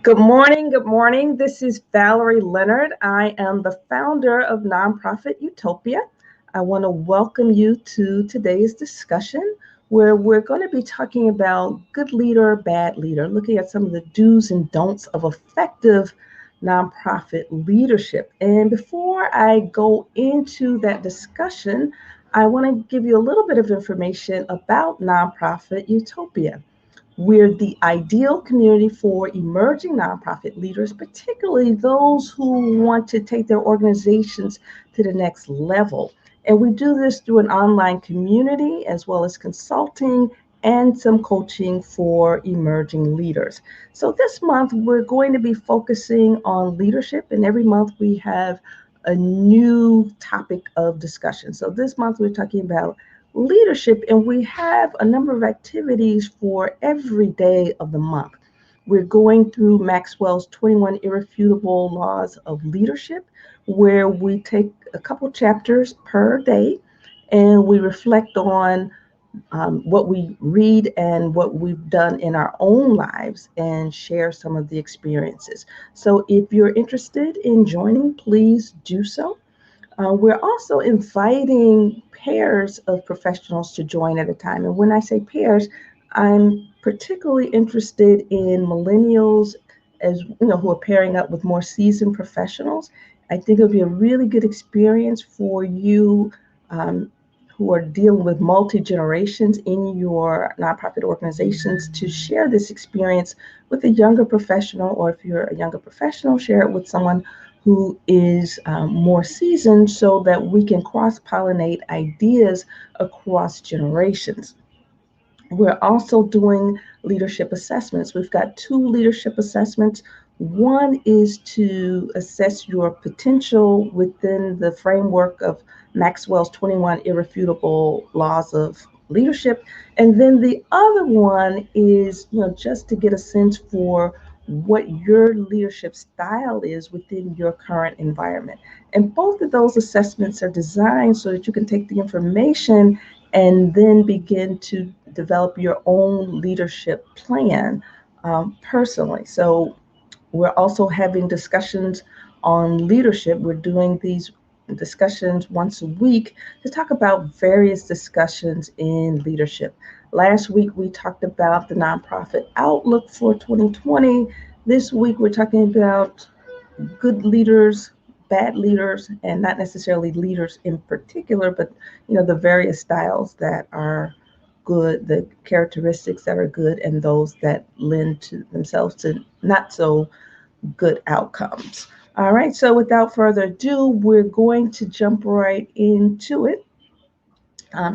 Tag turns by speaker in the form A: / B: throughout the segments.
A: Good morning. Good morning. This is Valerie Leonard. I am the founder of Nonprofit Utopia. I want to welcome you to today's discussion where we're going to be talking about good leader, bad leader, looking at some of the do's and don'ts of effective nonprofit leadership. And before I go into that discussion, I want to give you a little bit of information about Nonprofit Utopia. We're the ideal community for emerging nonprofit leaders, particularly those who want to take their organizations to the next level. And we do this through an online community as well as consulting and some coaching for emerging leaders. So this month, we're going to be focusing on leadership, and every month we have a new topic of discussion. So this month, we're talking about leadership, and we have a number of activities for every day of the month. We're going through Maxwell's 21 Irrefutable Laws of Leadership, where we take a couple chapters per day and we reflect on what we read and what we've done in our own lives and share some of the experiences. So if you're interested in joining, please do so. We're also inviting pairs of professionals to join at a time. And when I say pairs, I'm particularly interested in millennials as who are pairing up with more seasoned professionals. I think it'll be a really good experience for you um, who are dealing with multi generations in your nonprofit organizations to share this experience with a younger professional, or if you're a younger professional, share it with someone who is more seasoned so that we can cross pollinate ideas across generations. We're also doing leadership assessments. We've got two leadership assessments. One is to assess your potential within the framework of Maxwell's 21 Irrefutable Laws of Leadership. And then the other one is, just to get a sense for what your leadership style is within your current environment. And both of those assessments are designed so that you can take the information and then begin to develop your own leadership plan personally. So we're also having discussions on leadership. We're doing these discussions once a week to talk about various discussions in leadership. Last week, we talked about the nonprofit outlook for 2020. This week, we're talking about good leaders, bad leaders, and not necessarily leaders in particular, but the various styles that are good, the characteristics that are good, and those that lend to themselves to not so good outcomes. All right, so without further ado, we're going to jump right into it.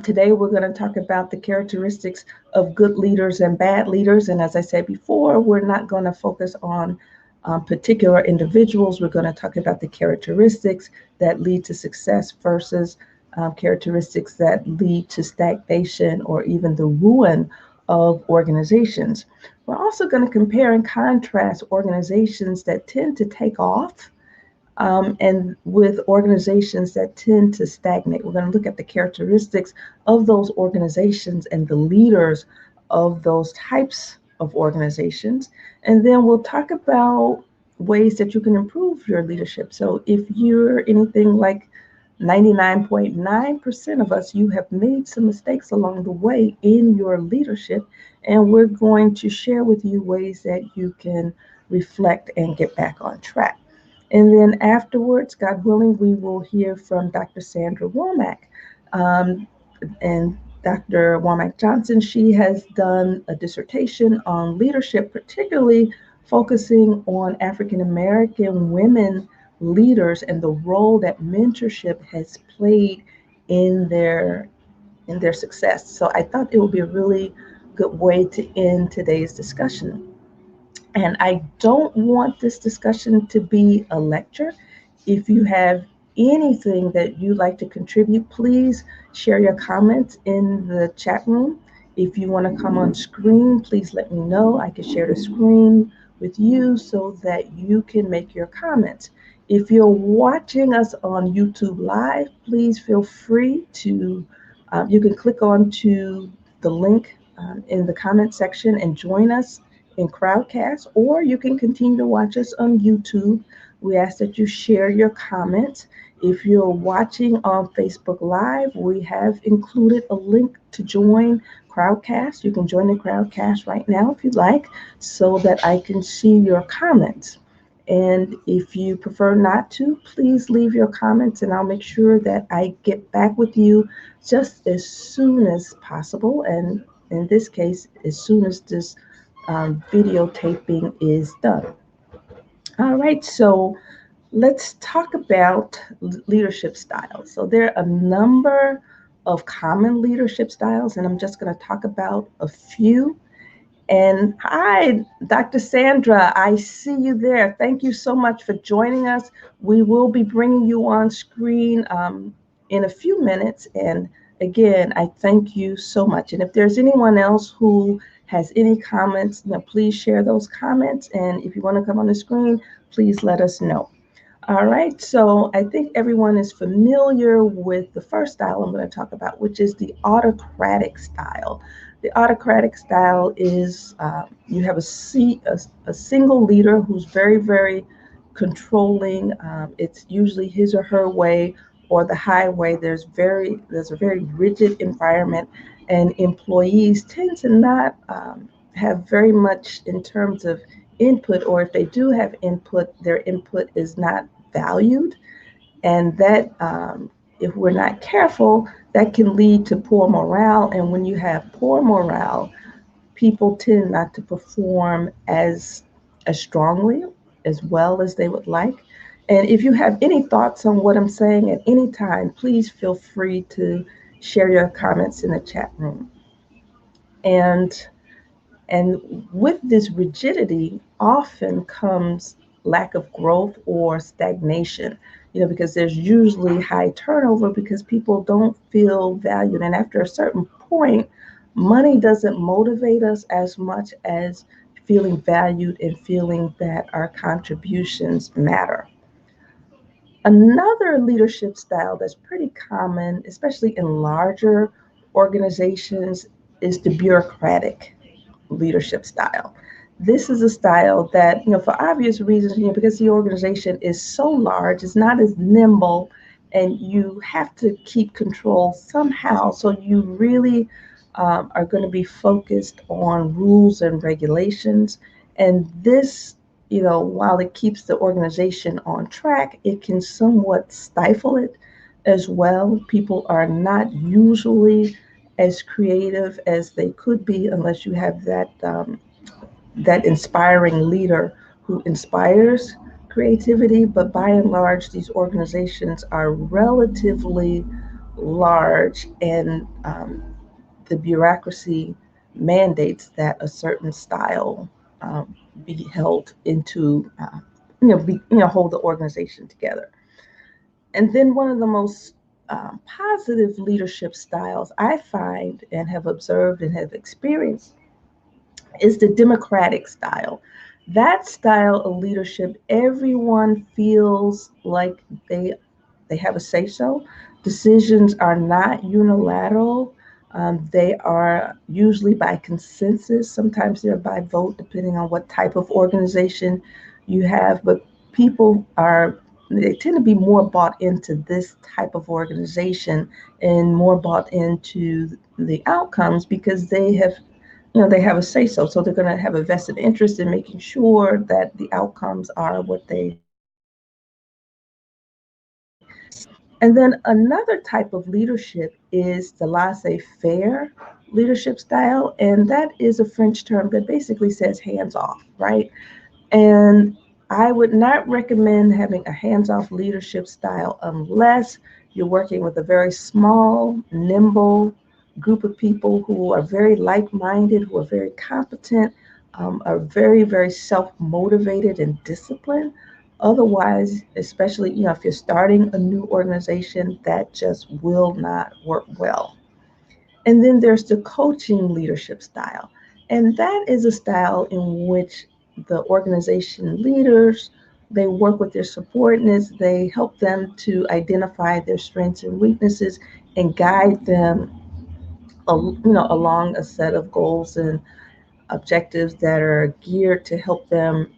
A: Today, we're going to talk about the characteristics of good leaders and bad leaders. And as I said before, we're not going to focus on particular individuals. We're going to talk about the characteristics that lead to success versus characteristics that lead to stagnation or even the ruin of organizations. We're also going to compare and contrast organizations that tend to take off and with organizations that tend to stagnate. We're going to look at the characteristics of those organizations and the leaders of those types of organizations. And then we'll talk about ways that you can improve your leadership. So if you're anything like 99.9% of us, you have made some mistakes along the way in your leadership. And we're going to share with you ways that you can reflect and get back on track. And then afterwards, God willing, we will hear from Dr. Sandra Womack. And Dr. Womack Johnson, she has done a dissertation on leadership, particularly focusing on African American women leaders and the role that mentorship has played in their success. So I thought it would be a really good way to end today's discussion. And I don't want this discussion to be a lecture. If you have anything that you'd like to contribute, please share your comments in the chat room. If you want to come on screen, please let me know. I can share the screen with you so that you can make your comments. If you're watching us on YouTube Live, please feel free to, you can click on to the link in the comment section and join us in Crowdcast, or you can continue to watch us on YouTube. We ask that you share your comments. If you're watching on Facebook Live, we have included a link to join Crowdcast. You can join the Crowdcast right now if you'd like, so that I can see your comments. And if you prefer not to, please leave your comments and I'll make sure that I get back with you just as soon as possible. And in this case, as soon as this videotaping is done. All right, so let's talk about leadership styles. So there are a number of common leadership styles, and I'm just going to talk about a few. And hi, Dr. Sandra, I see you there. Thank you so much for joining us. We will be bringing you on screen in a few minutes. And again, I thank you so much. And if there's anyone else who has any comments, please share those comments. And if you want to come on the screen, please let us know. All right, so I think everyone is familiar with the first style I'm going to talk about, which is the autocratic style. The autocratic style is you have a single leader who's very, very controlling. It's usually his or her way or the highway. There's a very rigid environment, and employees tend to not have very much in terms of input, or if they do have input, their input is not valued, and that if we're not careful, that can lead to poor morale. And when you have poor morale, people tend not to perform as strongly, as well as they would like. And if you have any thoughts on what I'm saying at any time, please feel free to share your comments in the chat room. And with this rigidity often comes lack of growth or stagnation, because there's usually high turnover because people don't feel valued. And after a certain point, money doesn't motivate us as much as feeling valued and feeling that our contributions matter. Another leadership style that's pretty common, especially in larger organizations, is the bureaucratic leadership style. This is a style that, for obvious reasons, because the organization is so large, it's not as nimble, and you have to keep control somehow. So you really are going to be focused on rules and regulations. And this, while it keeps the organization on track, it can somewhat stifle it as well. People are not usually as creative as they could be unless you have that inspiring leader who inspires creativity. But by and large, these organizations are relatively large, and the bureaucracy mandates that a certain style be held into, hold the organization together. And then one of the most positive leadership styles I find and have observed and have experienced is the democratic style. That style of leadership, everyone feels like they have a say so. Decisions are not unilateral. They are usually by consensus. Sometimes they're by vote, depending on what type of organization you have. But they tend to be more bought into this type of organization and more bought into the outcomes because they have a say so. So they're going to have a vested interest in making sure that the outcomes are what they And then another type of leadership is the laissez-faire leadership style, and that is a French term that basically says hands off, right? And I would not recommend having a hands-off leadership style unless you're working with a very small, nimble group of people who are very like-minded, who are very competent, are very, very self-motivated and disciplined. Otherwise, especially, if you're starting a new organization, that just will not work well. And then there's the coaching leadership style. And that is a style in which the organization leaders, they work with their subordinates, they help them to identify their strengths and weaknesses and guide them along a set of goals and objectives that are geared to help them,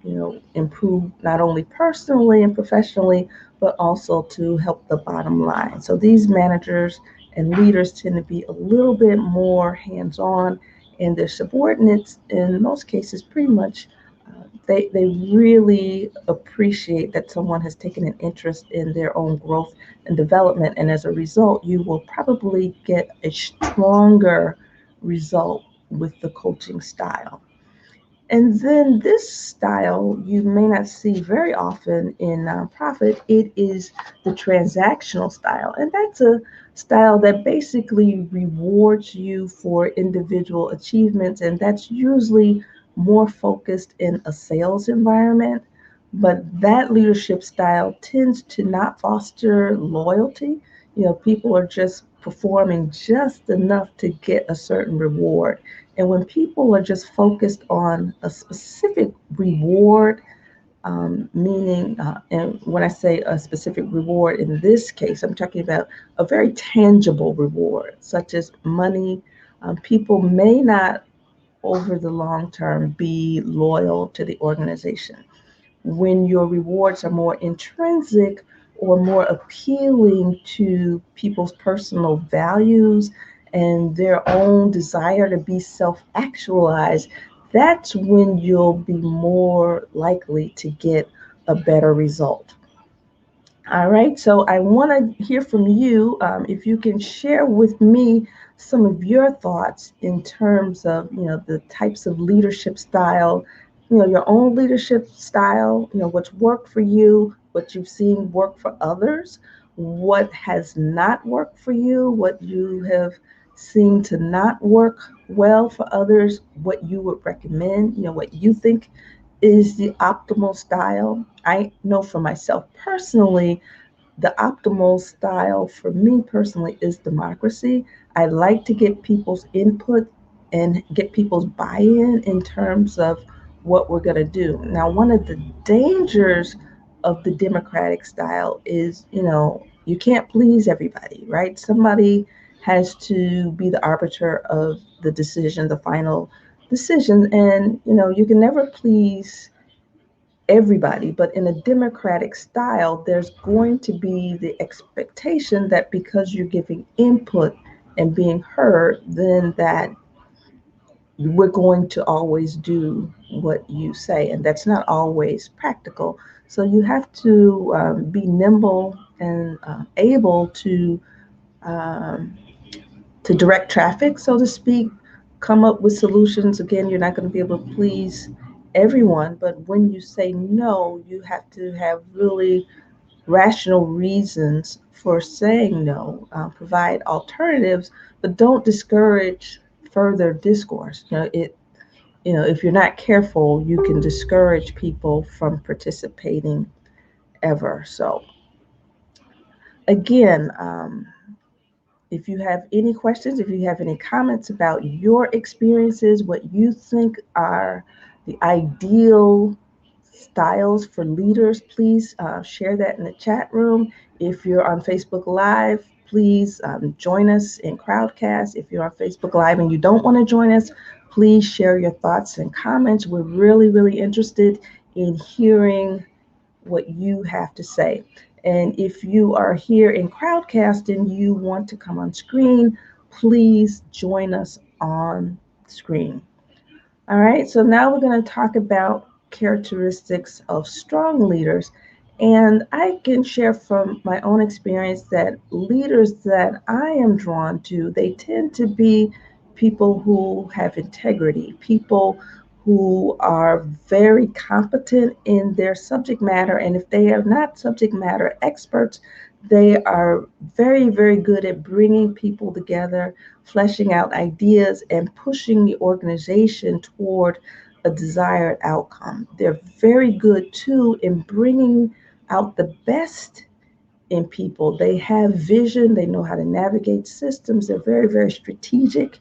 A: improve not only personally and professionally, but also to help the bottom line. So these managers and leaders tend to be a little bit more hands-on, and their subordinates, in most cases, pretty much they really appreciate that someone has taken an interest in their own growth and development, and as a result, you will probably get a stronger result with the coaching style. And then this style you may not see very often in nonprofit. It is the transactional style. And that's a style that basically rewards you for individual achievements. And that's usually more focused in a sales environment. But that leadership style tends to not foster loyalty. People are just performing just enough to get a certain reward. And when people are just focused on a specific reward, meaning, and when I say a specific reward in this case, I'm talking about a very tangible reward, such as money, people may not, over the long term, be loyal to the organization. When your rewards are more intrinsic or more appealing to people's personal values and their own desire to be self actualized, that's when you'll be more likely to get a better result. All right, so I want to hear from you. If you can share with me some of your thoughts in terms of, the types of leadership style, your own leadership style, what's worked for you, what you've seen work for others, what has not worked for you, what you have seen to not work well for others, what you would recommend, what you think is the optimal style. I know for myself personally, the optimal style for me personally is democracy. I like to get people's input and get people's buy-in in terms of what we're going to do. Now, one of the dangers of the democratic style is, you can't please everybody, right? Somebody has to be the arbiter of the decision, the final decision, and you can never please everybody, but in a democratic style, there's going to be the expectation that because you're giving input and being heard, then that we're going to always do what you say, and that's not always practical. So you have to be nimble and able um, to direct traffic, so to speak, come up with solutions. Again, you're not going to be able to please everyone, but when you say no, you have to have really rational reasons for saying no, provide alternatives, but don't discourage further discourse. If you're not careful, you can discourage people from participating ever. So again, if you have any questions, if you have any comments about your experiences, what you think are the ideal styles for leaders, please share that in the chat room. If you're on Facebook Live, please join us in Crowdcast. If you're on Facebook Live and you don't want to join us, please share your thoughts and comments. We're really, really interested in hearing what you have to say. And if you are here in Crowdcast and you want to come on screen, please join us on screen. All right, so now we're going to talk about characteristics of strong leaders. And I can share from my own experience that leaders that I am drawn to, they tend to be people who have integrity, people who are very competent in their subject matter. And if they are not subject matter experts, they are very, very good at bringing people together, fleshing out ideas, and pushing the organization toward a desired outcome. They're very good too in bringing out the best in people. They have vision, they know how to navigate systems, they're very, very strategic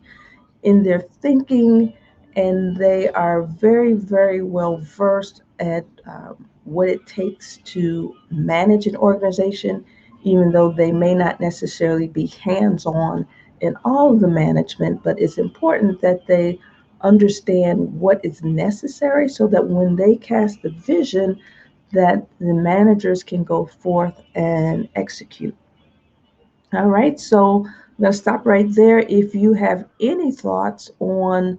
A: in their thinking, and they are very, very well versed at what it takes to manage an organization, even though they may not necessarily be hands on in all of the management. But it's important that they understand what is necessary so that when they cast the vision, that the managers can go forth and execute. All right, so I'm going to stop right there. If you have any thoughts on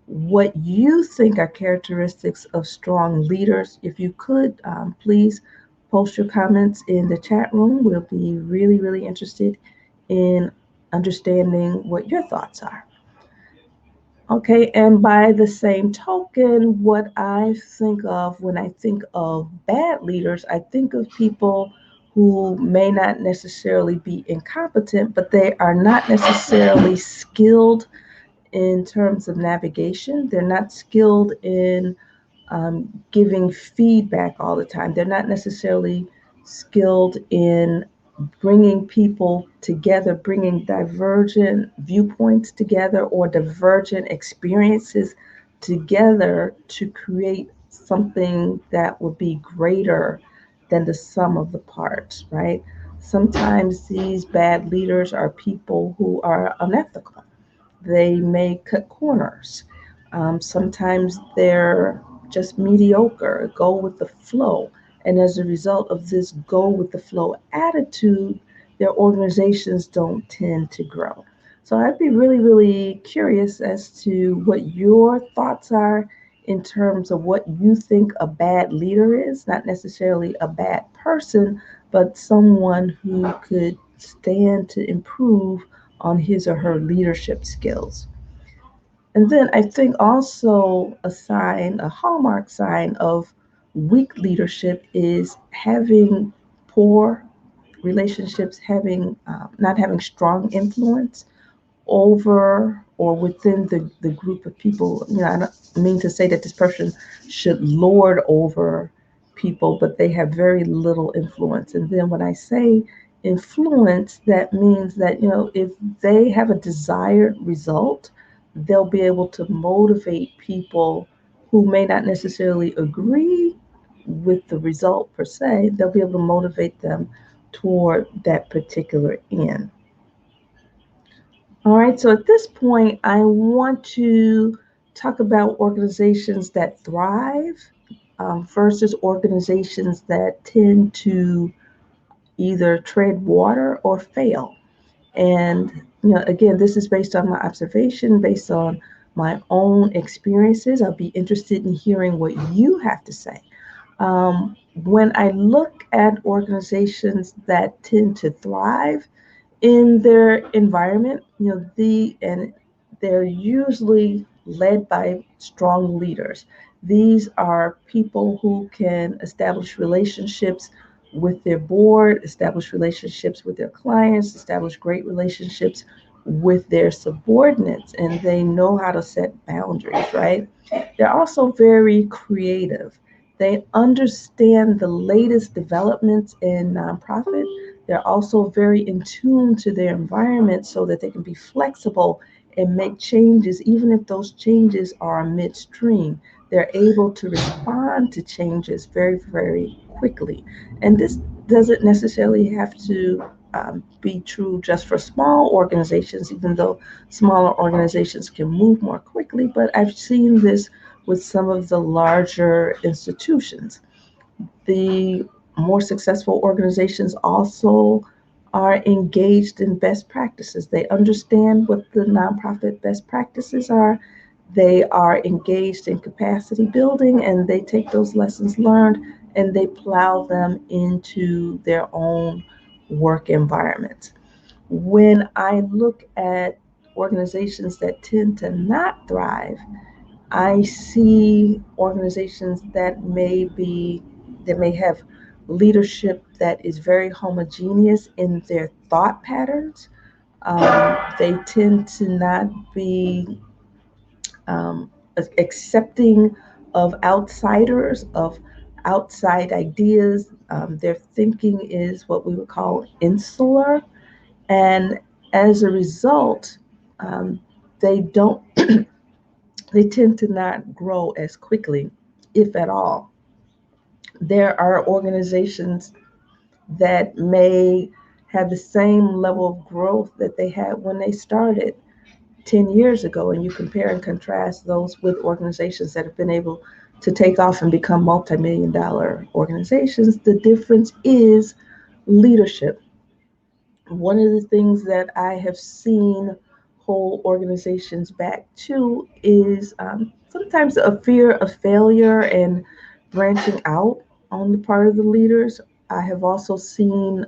A: what you think are characteristics of strong leaders, if you could, please post your comments in the chat room. We'll be really, really interested in understanding what your thoughts are. Okay, and by the same token, what I think of when I think of bad leaders, I think of people who may not necessarily be incompetent, but they are not necessarily skilled in terms of navigation. They're not skilled in giving feedback all the time. They're not necessarily skilled in bringing people together, bringing divergent viewpoints together or divergent experiences together to create something that would be greater than the sum of the parts, right? Sometimes these bad leaders are people who are unethical. They may cut corners. Sometimes they're just mediocre, go with the flow. And as a result of this go with the flow attitude, their organizations don't tend to grow. So I'd be really, really curious as to what your thoughts are in terms of what you think a bad leader is, not necessarily a bad person, but someone who could stand to improve on his or her leadership skills. And then I think also a sign, a hallmark sign of weak leadership is having poor relationships, having not having strong influence over or within the group of people. You know, I don't mean to say that this person should lord over people, but they have very little influence. And then when I say influence, that means that, you know, if they have a desired result, they'll be able to motivate people who may not necessarily agree with the result per se. They'll be able to motivate them toward that particular end. All right, so at this point, I want to talk about organizations that thrive versus organizations that tend to either tread water or fail. And, you know, again, this is based on my observation, based on my own experiences. I'll be interested in hearing what you have to say. When I look at organizations that tend to thrive, in their environment, you know, and they're usually led by strong leaders. These are people who can establish relationships with their board, establish relationships with their clients, establish great relationships with their subordinates, and they know how to set boundaries, right? They're also very creative. They understand the latest developments in nonprofit. They're also very in tune to their environment so that they can be flexible and make changes, even if those changes are midstream. They're able to respond to changes very, very quickly. And this doesn't necessarily have to be true just for small organizations, even though smaller organizations can move more quickly. But I've seen this with some of the larger institutions. The more successful organizations also are engaged in best practices. They understand what the nonprofit best practices are. They are engaged in capacity building and they take those lessons learned and they plow them into their own work environments. When I look at organizations that tend to not thrive, I see organizations that may have leadership that is very homogeneous in their thought patterns. They tend to not be um, accepting of outsiders, of outside ideas. Their thinking is what we would call insular, and as a result, um, they don't they tend to not grow as quickly, if at all. There are organizations that may have the same level of growth that they had when they started, 10 years ago, and you compare and contrast those with organizations that have been able to take off and become multi-million dollar organizations, the difference is leadership. One of the things that I have seen whole organizations back to is sometimes a fear of failure and branching out on the part of the leaders. I have also seen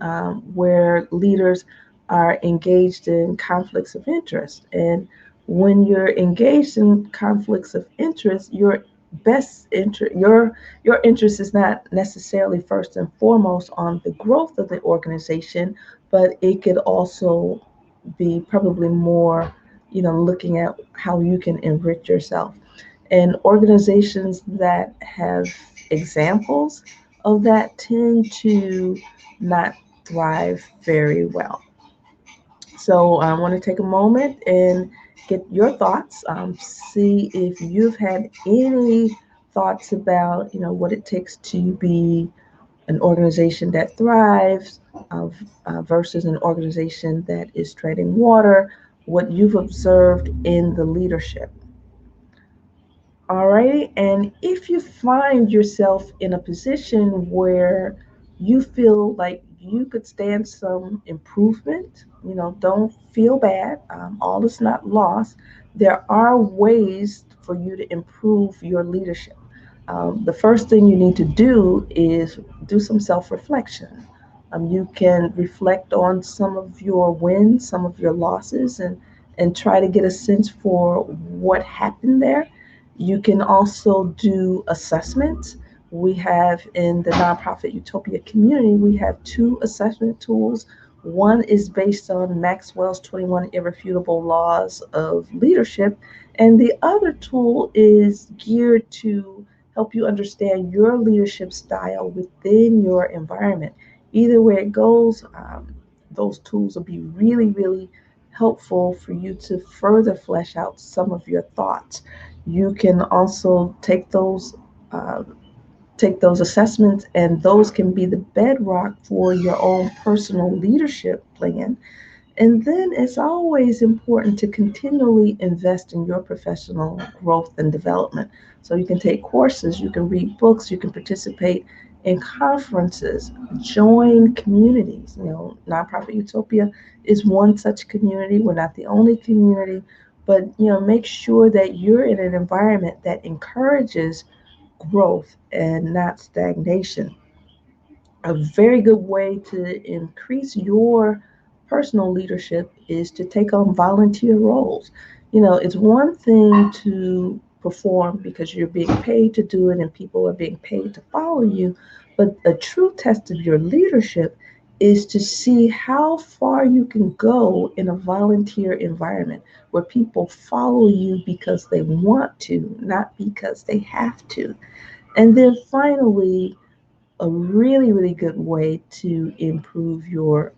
A: where leaders are engaged in conflicts of interest. And when you're engaged in conflicts of interest, your interest is not necessarily first and foremost on the growth of the organization, but it could also be probably more, looking at how you can enrich yourself. And organizations that have examples of that tend to not thrive very well. So I want to take a moment and get your thoughts. See if you've had any thoughts about, what it takes to be an organization that thrives versus an organization that is treading water, what you've observed in the leadership. All right. And if you find yourself in a position where you feel like you could stand some improvement, don't feel bad. All is not lost. There are ways for you to improve your leadership. The first thing you need to do is do some self reflection. You can reflect on some of your wins, some of your losses, and try to get a sense for what happened there. You can also do assessments. We have in the nonprofit Utopia community, we have two assessment tools. One is based on Maxwell's 21 irrefutable laws of leadership, and the other tool is geared to help you understand your leadership style within your environment. Either way it goes, those tools will be really, really helpful for you to further flesh out some of your thoughts. You can also uh, take those assessments, and those can be the bedrock for your own personal leadership plan. And then it's always important to continually invest in your professional growth and development. So you can take courses, you can read books, you can participate in conferences, join communities. Nonprofit Utopia is one such community. We're not the only community, but make sure that you're in an environment that encourages growth and not stagnation. A very good way to increase your personal leadership is to take on volunteer roles. It's one thing to perform because you're being paid to do it and people are being paid to follow you, but a true test of your leadership is to see how far you can go in a volunteer environment where people follow you because they want to, not because they have to. And then finally, a really, really good way to improve your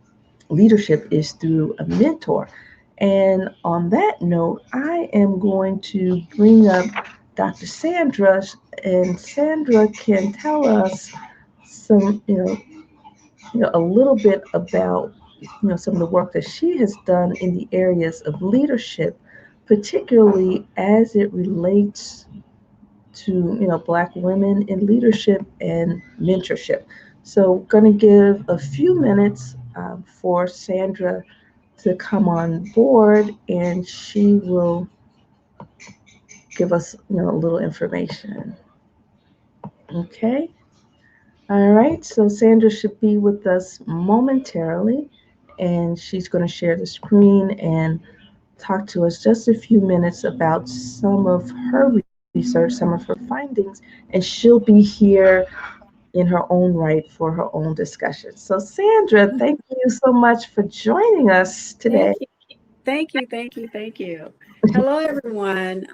A: leadership is through a mentor. And on that note, I am going to bring up Dr. Sandra, and Sandra can tell us some, a little bit about, some of the work that she has done in the areas of leadership, particularly as it relates to Black women in leadership and mentorship. So going to give a few minutes for Sandra to come on board, and she will give us a little information. Okay. All right. So Sandra should be with us momentarily, and she's going to share the screen and talk to us just a few minutes about some of her research, some of her findings, and she'll be here in her own right for her own discussion. So, Sandra, thank you so much for joining us today.
B: Thank you. Thank you. Thank you. Thank you. Hello, everyone.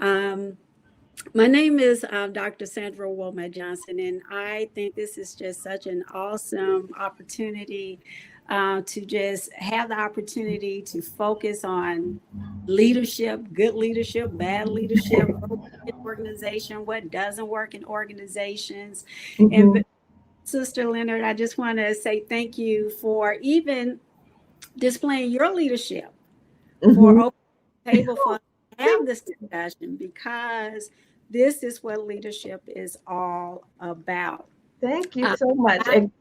B: My name is Dr. Sandra Womack Johnson, and I think this is just such an awesome opportunity to just have the opportunity to focus on leadership, good leadership, bad leadership, what works in organization, what doesn't work in organizations.
A: Mm-hmm.
B: And Sister Leonard, I just want to say thank you for even displaying your leadership for
A: Mm-hmm.
B: open table for have this discussion because this is what leadership is all about.
A: Thank you
B: Uh,
A: so much.
B: I,
A: And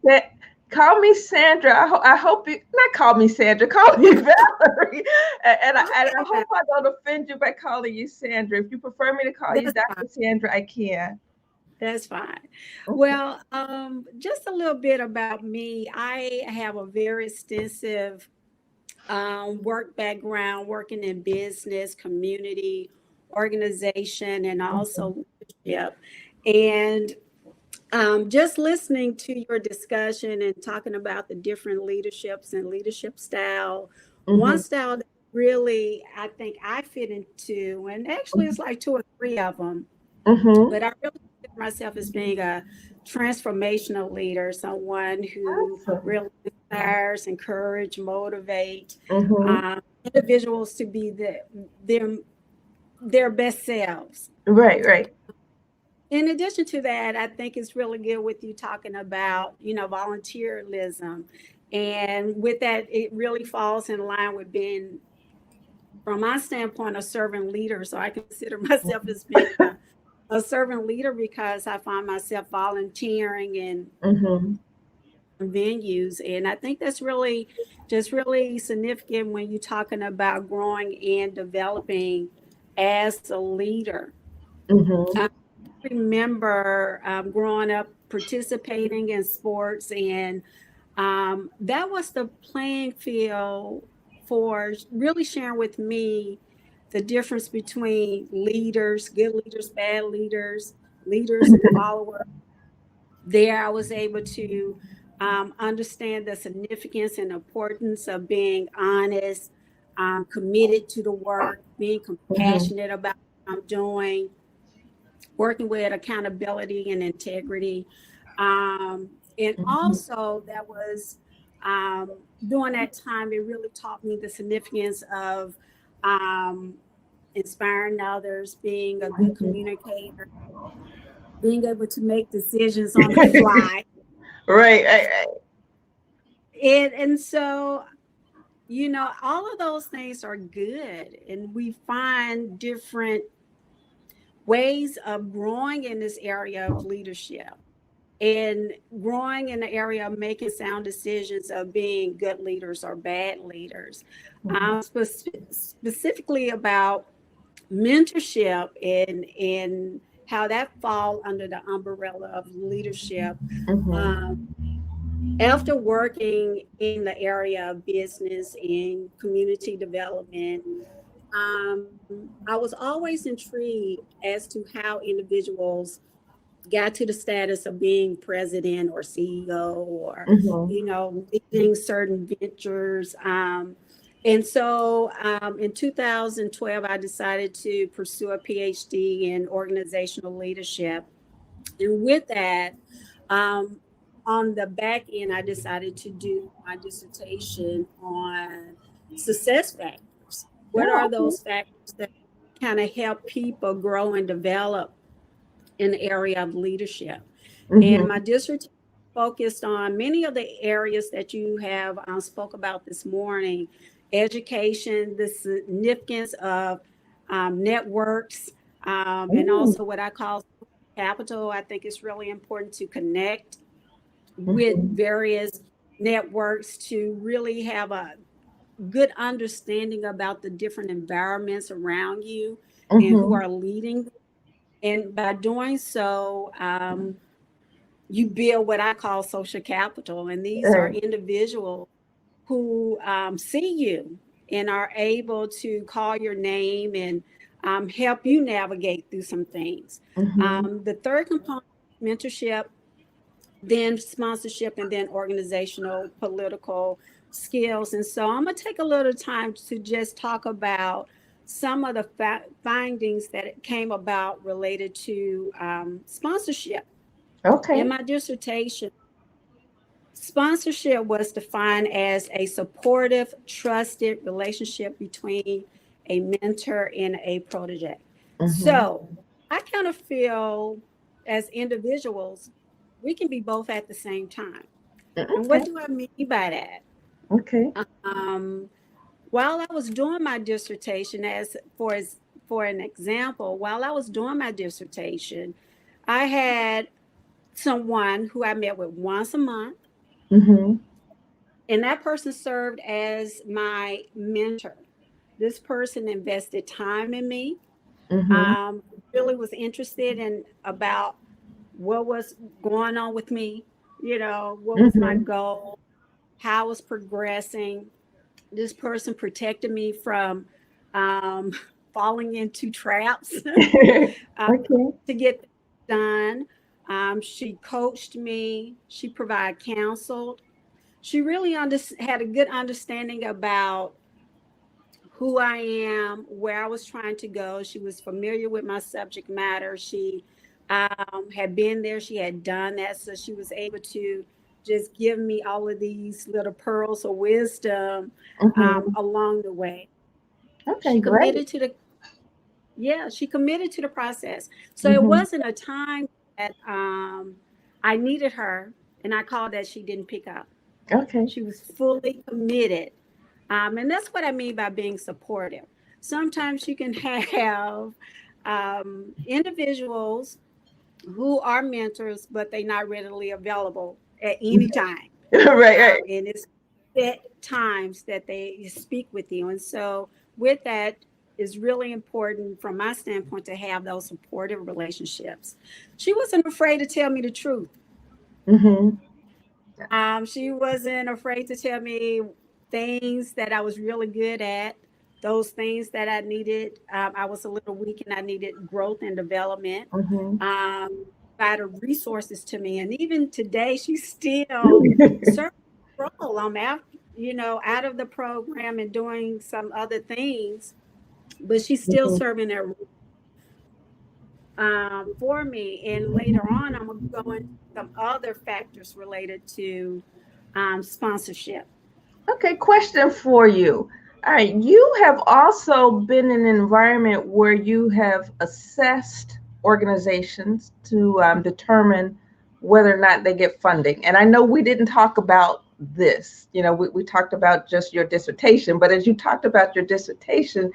A: call me Sandra. I hope you not call me Sandra. Call me Valerie. And I
B: okay,
A: hope I don't offend you by calling you Sandra. If you prefer me to call you
B: that's
A: Dr. Sandra, I can.
B: That's fine.
A: Okay.
B: Well, just a little bit about me. I have a very extensive work background, working in business, community, organization, and
A: Mhm.
B: also leadership. And just listening to your discussion and talking about the different leaderships and leadership style, one
A: Mhm.
B: style that really I think I fit into, and actually it's like two or three of them,
A: Mhm.
B: but I really consider myself as being a transformational leader, someone who
A: Awesome.
B: really inspires, encourage, motivate
A: Mhm.
B: individuals to be their their best selves.
A: Right. Right.
B: In addition to that, I think it's really good with you talking about, volunteerism. And with that, it really falls in line with being, from my standpoint, a servant leader. So I consider myself as being a servant leader because I find myself volunteering in
A: Mhm.
B: venues. And I think that's really just really significant when you're talking about growing and developing as a leader.
A: Mhm.
B: I remember growing up participating in sports, and that was the playing field for really sharing with me the difference between leaders, good leaders, bad leaders, leaders and followers. There, I was able to understand the significance and importance of being honest, committed to the work, being
A: Mhm.
B: compassionate about what I'm doing, working with accountability and integrity. And
A: Mhm.
B: also, that was during that time, it really taught me the significance of um, inspiring others, being a good
A: Mhm.
B: communicator, being able to make decisions on the fly.
A: Right. Right.
B: And so, all of those things are good. And we find different ways of growing in this area of leadership and growing in the area of making sound decisions of being good leaders or bad leaders.
A: Mhm.
B: Specifically about mentorship and how that fall under the umbrella of leadership. Um,
A: Mhm.
B: After working in the area of business and community development, I was always intrigued as to how individuals got to the status of being president or CEO or,
A: Mhm.
B: leading certain ventures. And so in 2012, I decided to pursue a PhD in organizational leadership. And with that, um, on the back end, I decided to do my dissertation on success factors. What are
A: Oh,
B: those factors that kind of help people grow and develop in the area of leadership?
A: okay.
B: And my
A: Mhm.
B: dissertation focused on many of the areas that you have spoke about this morning: education, the significance of networks, and
A: Ooh.
B: also what I call capital. I think it's really important to connect with
A: Mhm.
B: various networks to really have a good understanding about the different environments around you and who
A: Mhm.
B: are leading. And by doing so, you build what I call social capital. And these are
A: Right.
B: individuals who see you and are able to call your name and help you navigate through some things.
A: Mhm.
B: The third component is mentorship, then sponsorship, and then organizational political skills. And so I'm going to take a little time to just talk about some of the findings that came about related to sponsorship. In
A: Okay.
B: my dissertation, sponsorship was defined as a supportive, trusted relationship between a mentor and a protege.
A: Mhm.
B: So I kind of feel as individuals, we can be both at the same time. And what
A: Okay.
B: do I mean by
A: Okay.
B: that? While I was doing my dissertation, as for an example, while I was doing my dissertation, I had someone who I met with once a month,
A: Mm-hmm.
B: and that person served as my mentor. This person invested time in me,
A: Mm-hmm.
B: um, really was interested in about what was going on with me, what was my
A: Mm-hmm.
B: goal, how I was progressing. This person protected me from um, falling into traps uh,
A: Okay.
B: to get things done. She coached me. She provided counsel. She really had a good understanding about who I am, where I was trying to go. She was familiar with my subject matter. She had been there. She had done that, so she was able to just give me all of these little pearls of wisdom
A: Mm-hmm.
B: along the way.
A: Okay,
B: She
A: great.
B: committed to the Yeah, she committed to the process. So it
A: Mm-hmm.
B: wasn't a time that I needed her and I called that she didn't pick up.
A: Okay.
B: She was fully committed. And that's what I mean by being supportive. Sometimes you can have individuals who are mentors, but they're not readily available at any time.
A: Right, right.
B: And it's set times that they speak with you. And so, with that, is really important from my standpoint to have those supportive relationships. She wasn't afraid to tell me the truth.
A: Mm-hmm.
B: She wasn't afraid to tell me things that I was really good at, those things that I needed. I was a little weak and I needed growth and development.
A: Mm-hmm.
B: Um, provided resources to me, and even today, she's still serving a role. I'm out, out of the program and doing some other things, but she's still
A: Mm-hmm.
B: serving that for me. And later on, I'm going to go into some other factors related to sponsorship.
A: Okay, question for you. All right, you have also been in an environment where you have assessed organizations to determine whether or not they get funding. And I know we didn't talk about this, we talked about just your dissertation, but as you talked about your dissertation,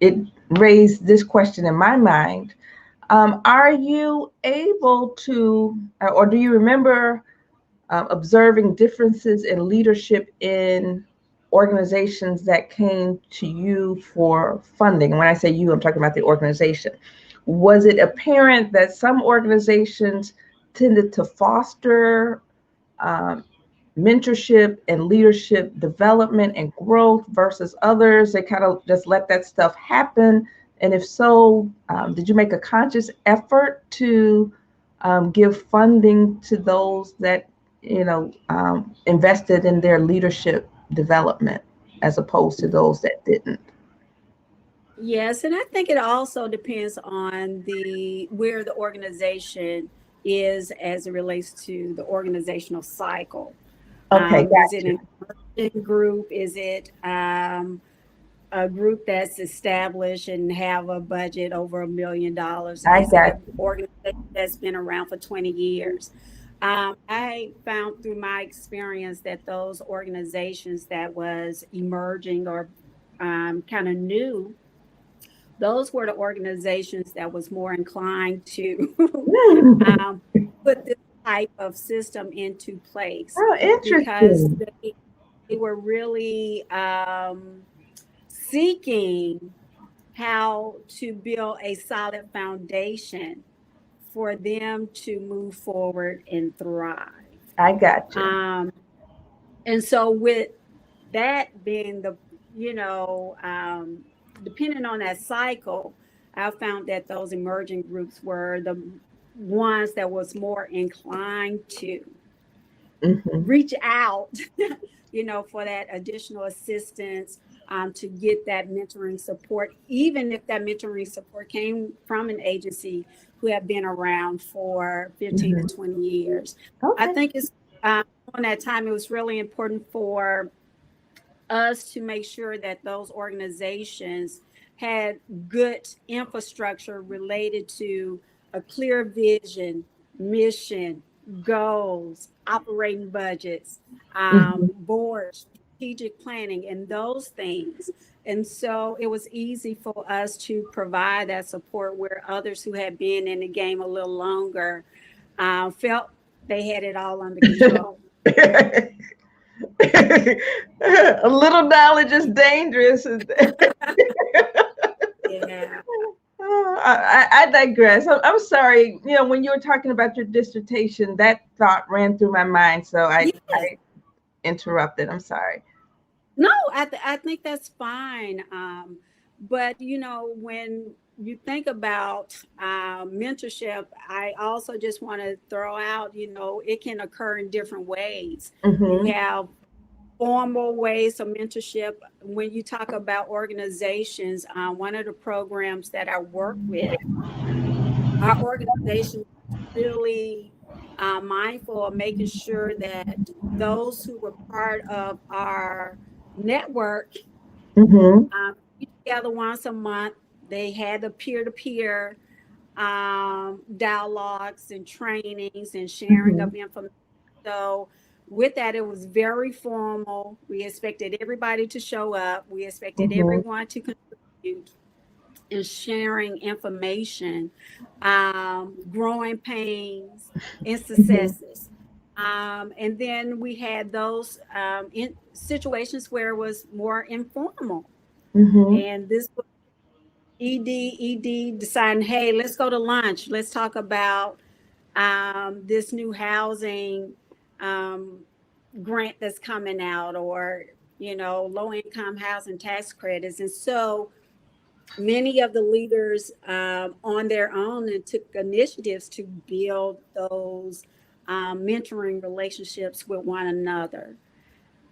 A: it raised this question in my mind. Are you able to, or do you remember observing differences in leadership in organizations that came to you for funding? And when I say you, I'm talking about the organization. Was it apparent that some organizations tended to foster um, mentorship and leadership development and growth versus others? They kind of just let that stuff happen. And if so, did you make a conscious effort to give funding to those that invested in their leadership development as opposed to those that didn't?
B: Yes, and I think it also depends on the where the organization is as it relates to the organizational cycle.
A: Okay,
B: Is
A: got
B: it
A: you.
B: an emerging group? Is it a group that's established and have a budget over $1 million?
A: I
B: Is it
A: got
B: an organization that's been around for 20 years? I found through my experience that those organizations that was emerging or kind of new, those were the organizations that was more inclined to
A: you.
B: um, put this type of system into place
A: Oh,
B: because
A: interesting.
B: they were really seeking how to build a solid foundation for them to move forward and thrive.
A: I got you.
B: Um, and so, with that being you know, um, depending on that cycle, I found that those emerging groups were the ones that was more inclined to
A: Hmm.
B: reach out, for that additional assistance, to get that mentoring support, even if that mentoring support came from an agency who have been around for 15 to
A: Hmm.
B: 20 years. I
A: Okay.
B: think it's on that time, it was really important for us to make sure that those organizations had good infrastructure related to a clear vision, mission, goals, operating budgets,
A: Hmm.
B: boards. strategic planning and those things. And so it was easy for us to provide that support where others who had been in the game a little longer felt they had it all under control.
A: A little knowledge is dangerous.
B: Yeah.
A: I digress. I'm sorry. When you were talking about your dissertation, that thought ran through my mind. So
B: Yes.
A: I interrupted. I'm sorry.
B: No, I think that's fine. But when you think about mentorship, I also just want to throw out, it can occur in different ways. You
A: Mm-hmm.
B: have formal ways of mentorship. When you talk about organizations, one of the programs that I work with, our organization is really mindful of making sure that those who were part of our network
A: Mm-hmm.
B: get together once a month. They had the peer-to-peer dialogues and trainings and sharing
A: Mm-hmm.
B: of information. So with that, it was very formal. We expected everybody to show up. We expected
A: Mm-hmm.
B: everyone to contribute in sharing information, growing pains and
A: Mm-hmm.
B: successes. And then we had those in situations where it was more informal.
A: Mm-hmm.
B: And this was ED deciding, hey, let's go to lunch. Let's talk about this new housing um, grant that's coming out, or low income housing tax credits. And so many of the leaders on their own and took initiatives to build those mentoring relationships with one another.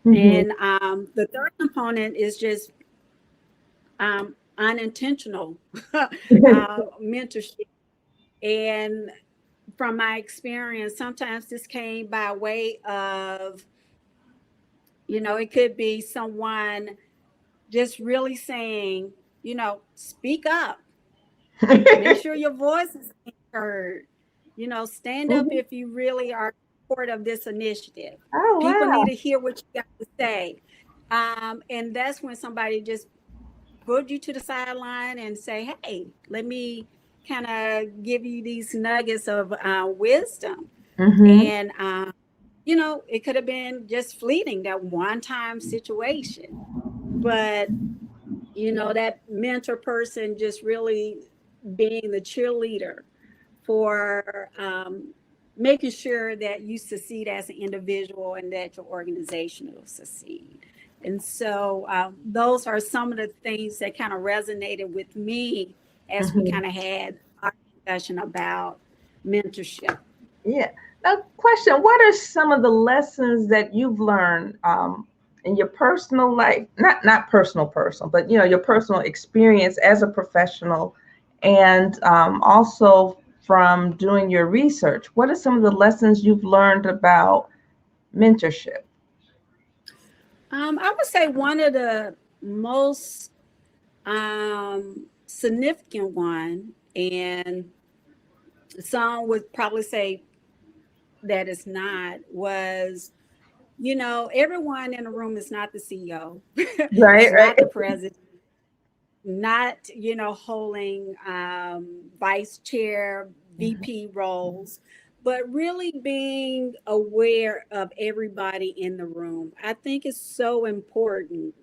A: Mm-hmm.
B: And the third component is just unintentional mentorship. And from my experience, sometimes this came by way of, it could be someone just really saying, speak up, make sure your voice is being heard, stand up
A: Mhm.
B: if you really are part of this initiative.
A: Oh,
B: People need
A: wow.
B: to hear what you got to say. And that's when somebody just put you to the sideline and say, hey, let me kind of give you these nuggets of wisdom.
A: Mm-hmm.
B: And, it could have been just fleeting, that one time situation. But, that mentor person just really being the cheerleader for making sure that you succeed as an individual and that your organization will succeed. And so those are some of the things that kind of resonated with me as we
A: Mm-hmm.
B: kind of had our discussion about mentorship.
A: Yeah. Now, question: what are some of the lessons that you've learned in your personal life? Not personal, but your personal experience as a professional, and also from doing your research. What are some of the lessons you've learned about mentorship?
B: I would say one of the most significant one, and some would probably say that it's not, was, everyone in the room is not the CEO,
A: Right.
B: is
A: Right.
B: not the president, not, holding vice chair, VP roles, but really being aware of everybody in the room. I think it's so important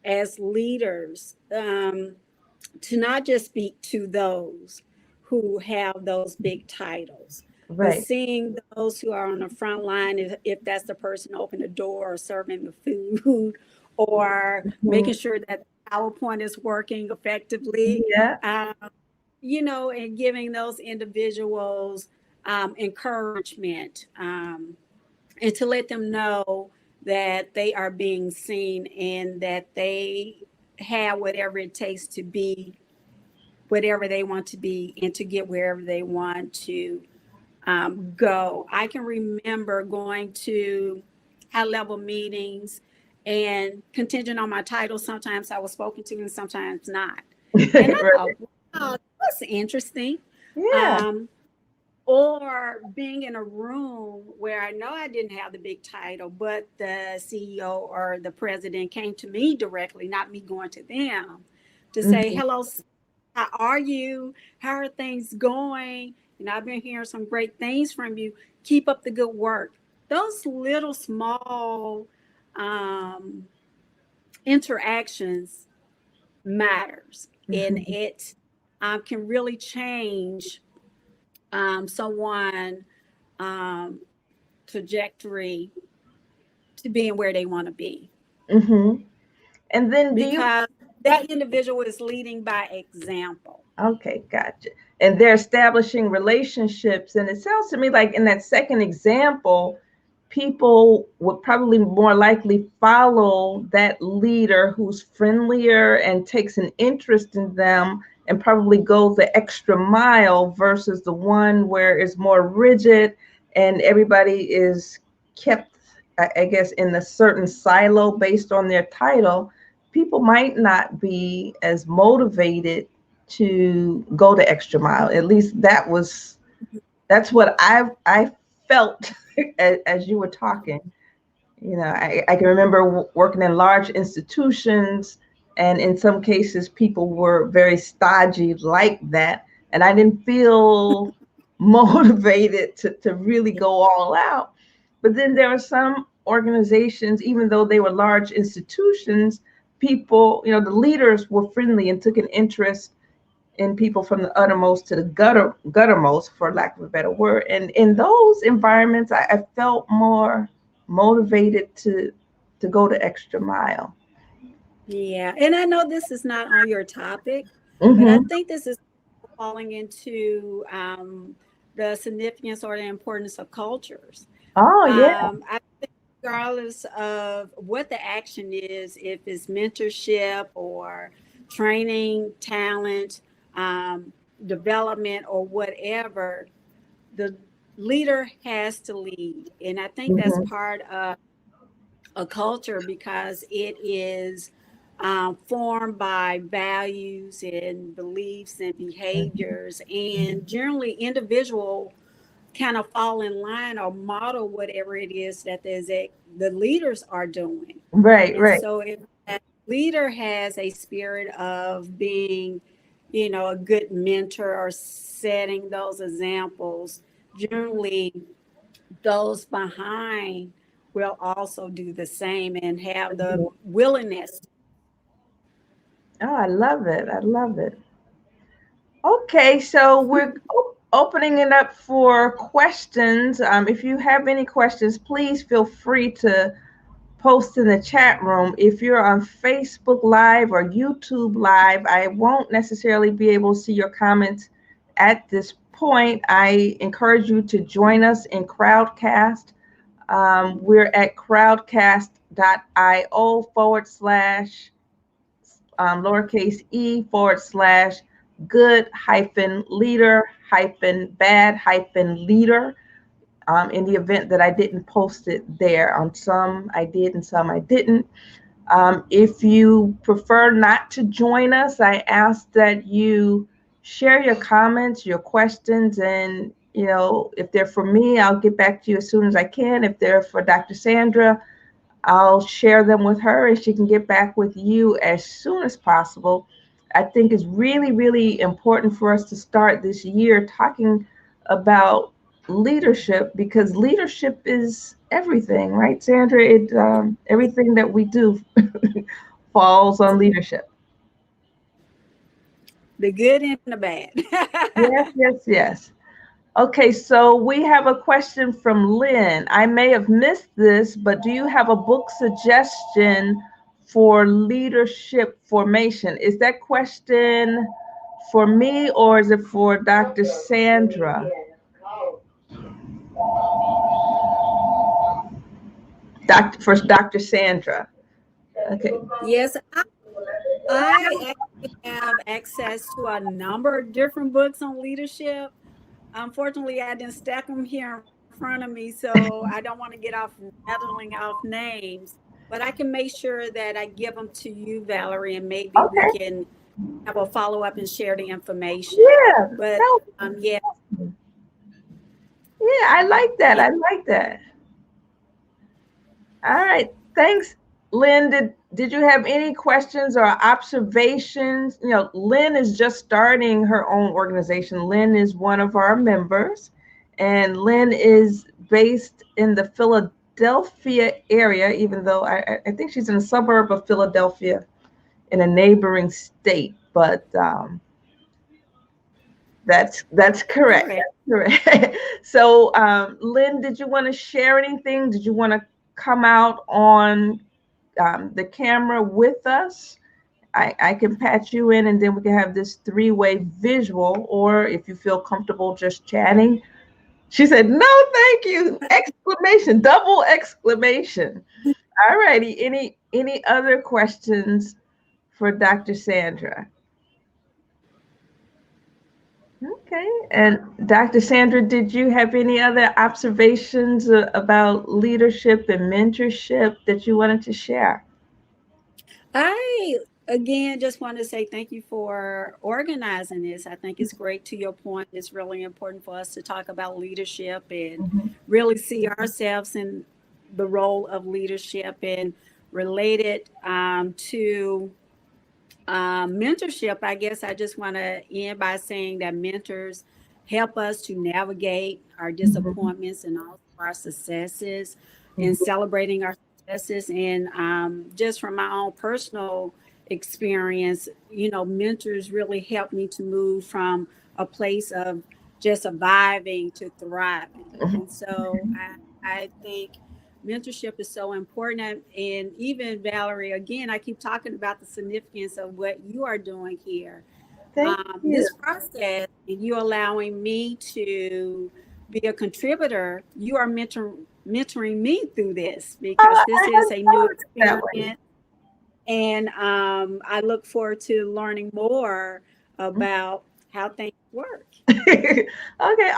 B: as leaders to not just speak to those who have those big titles, but
A: Right.
B: seeing those who are on the front line, if that's the person opening the door or serving the food, or making
A: Mhm.
B: sure that PowerPoint is working effectively,
A: Yeah.
B: um, and giving those individuals encouragement, and to let them know that they are being seen and that they have whatever it takes to be whatever they want to be and to get wherever they want to go. I can remember going to high level meetings, and contingent on my title, sometimes I was spoken to and sometimes not. And I
A: Right.
B: thought, wow, that's interesting.
A: Yeah.
B: Um, or being in a room where I know I didn't have the big title, but the CEO or the president came to me directly, not me going to them, to say,
A: Mm-hmm.
B: hello, how are you? How are things going? And I've been hearing some great things from you. Keep up the good work. Those little small um, interactions matters, and
A: Mm-hmm.
B: it can really change someone trajectory to being where they want to be,
A: Mm-hmm. And then do you
B: because that individual is leading by example.
A: Okay, gotcha. And they're establishing relationships. And it sounds to me like in that second example, people would probably more likely follow that leader who's friendlier and takes an interest in them and probably goes the extra mile versus the one where it's more rigid and everybody is kept, I guess, in a certain silo based on their title. People might not be as motivated to go the extra mile. At least that's what I felt as you were talking. You know, I can remember working in large institutions, and in some cases, people were very stodgy like that, and I didn't feel motivated to really go all out. But then there are some organizations, even though they were large institutions, people, the leaders were friendly and took an interest in people from the uttermost to the guttermost, for lack of a better word. And in those environments, I felt more motivated to go the extra mile.
B: Yeah, and I know this is not on your topic, but I
A: Mm-hmm.
B: think this is falling into the significance or the importance of cultures.
A: Oh yeah.
B: I think regardless of what the action is, if it's mentorship or training, talent, um, development, or whatever, the leader has to lead. And I think that's
A: Mm-hmm.
B: part of a culture because it is formed by values and beliefs and behaviors, and generally individual kind of fall in line or model whatever it is that the leaders are doing.
A: Right,
B: And
A: right.
B: so if that leader has a spirit of being, a good mentor or setting those examples, generally those behind will also do the same and have the willingness.
A: Oh, I love it. I love it. Okay, so we're opening it up for questions. If you have any questions, please feel free to post in the chat room. If you're on Facebook Live or YouTube Live, I won't necessarily be able to see your comments at this point. I encourage you to join us in Crowdcast. We're at crowdcast.io/lowercase e/ good hyphen leader hyphen bad hyphen leader. In the event that I didn't post it there. On some I did and some I didn't. If you prefer not to join us, I ask that you share your comments, your questions, and if they're for me, I'll get back to you as soon as I can. If they're for Dr. Sandra, I'll share them with her and she can get back with you as soon as possible. I think it's really, really important for us to start this year talking about leadership because leadership is everything, right, Sandra? Everything that we do falls on leadership.
B: The good and the bad.
A: Yes, yes, yes. Okay, so we have a question from Lynn. I may have missed this, but do you have a book suggestion for leadership formation? Is that question for me or is it for Dr. Sandra? First, Dr. Sandra. Okay.
B: Yes, I actually have access to a number of different books on leadership. Unfortunately, I didn't stack them here in front of me, so I don't want to get off rattling off names. But I can make sure that I give them to you, Valerie, and maybe we
A: Okay.
B: can have a follow up and share the information.
A: Yeah.
B: But
A: That
B: yeah,
A: was- Yeah, I like that. I like that. All right. Thanks, Lynn. Did you have any questions or observations? You know, Lynn is just starting her own organization. Lynn is one of our members, and Lynn is based in the Philadelphia area, even though I think she's in a suburb of Philadelphia in a neighboring state. But that's correct.
B: Correct.
A: That's correct. So, Lynn, did you want to share anything? Did you want to come out on the camera with us? I can patch you in, and then we can have this three-way visual, or if you feel comfortable just chatting. She said, "No, thank you!" Exclamation, double exclamation. All righty. Any other questions for Dr. Sandra? Okay. And Dr. Sandra, did you have any other observations about leadership and mentorship that you wanted to share?
B: I again just want to say thank you for organizing this. I think it's great. To your point, it's really important for us to talk about leadership and
A: Mhm.
B: really see ourselves in the role of leadership and related to mentorship. I guess I just want to end by saying that mentors help us to navigate our
A: Mhm.
B: disappointments and also our successes and
A: Mhm.
B: celebrating our successes. And just from my own personal experience, mentors really helped me to move from a place of just surviving to thriving. And so I think mentorship is so important. And even Valerie, again, I keep talking about the significance of what you are doing here.
A: Thank you.
B: This process, and you allowing me to be a contributor, you are mentoring me through this because
A: Oh,
B: this
A: I
B: is
A: hadn't
B: a new
A: thought of it that way.
B: experience. And I look forward to learning more about how things work.
A: Okay,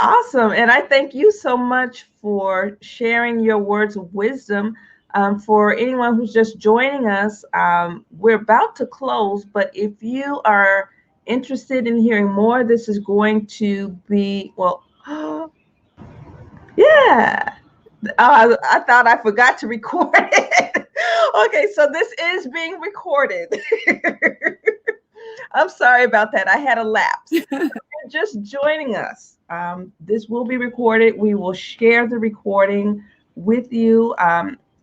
A: awesome. And I thank you so much for sharing your words of wisdom. For anyone who's just joining us, we're about to close, but if you are interested in hearing more, this is going to be, well, yeah. I thought I forgot to record it. Okay, so this is being recorded. I'm sorry about that. I had a lapse. Just joining us, this will be recorded. We will share the recording with you.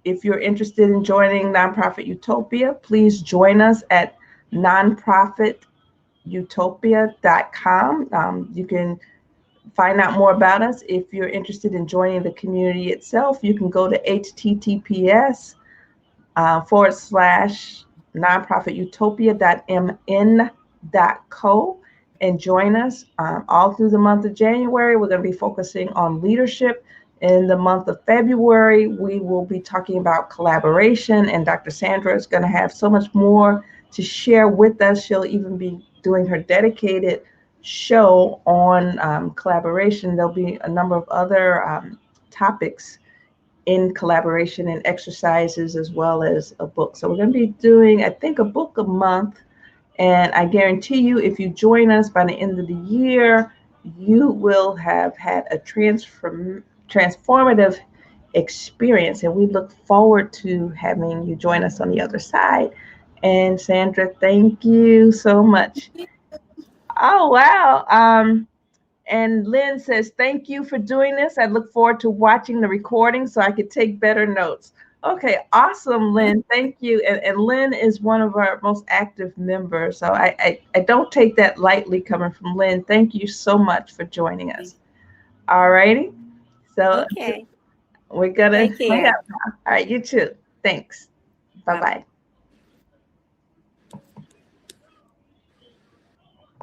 A: If you're interested in joining Nonprofit Utopia, please join us at nonprofitutopia.com. You can find out more about us. If you're interested in joining the community itself, you can go to https / nonprofitutopia.mn.co and join us all through the month of January. We're going to be focusing on leadership. In the month of February, we will be talking about collaboration, and Dr. Sandra is going to have so much more to share with us. She'll even be doing her dedicated show on collaboration. There'll be a number of other topics in collaboration and exercises as well as a book. So we're going to be doing, I think, a book a month. And I guarantee you, if you join us by the end of the year, you will have had a transformative experience. And we look forward to having you join us on the other side. And Sandra, thank you so much. Oh, wow. And Lynn says, thank you for doing this. I look forward to watching the recording so I could take better notes. Okay, awesome, Lynn. Thank you. And Lynn is one of our most active members. So I don't take that lightly coming from Lynn. Thank you so much for joining us. All righty. So
B: Okay.
A: we're going to
B: Take
A: hang
B: care.
A: up now. All right, you too. Thanks. Bye
B: Bye.
A: bye.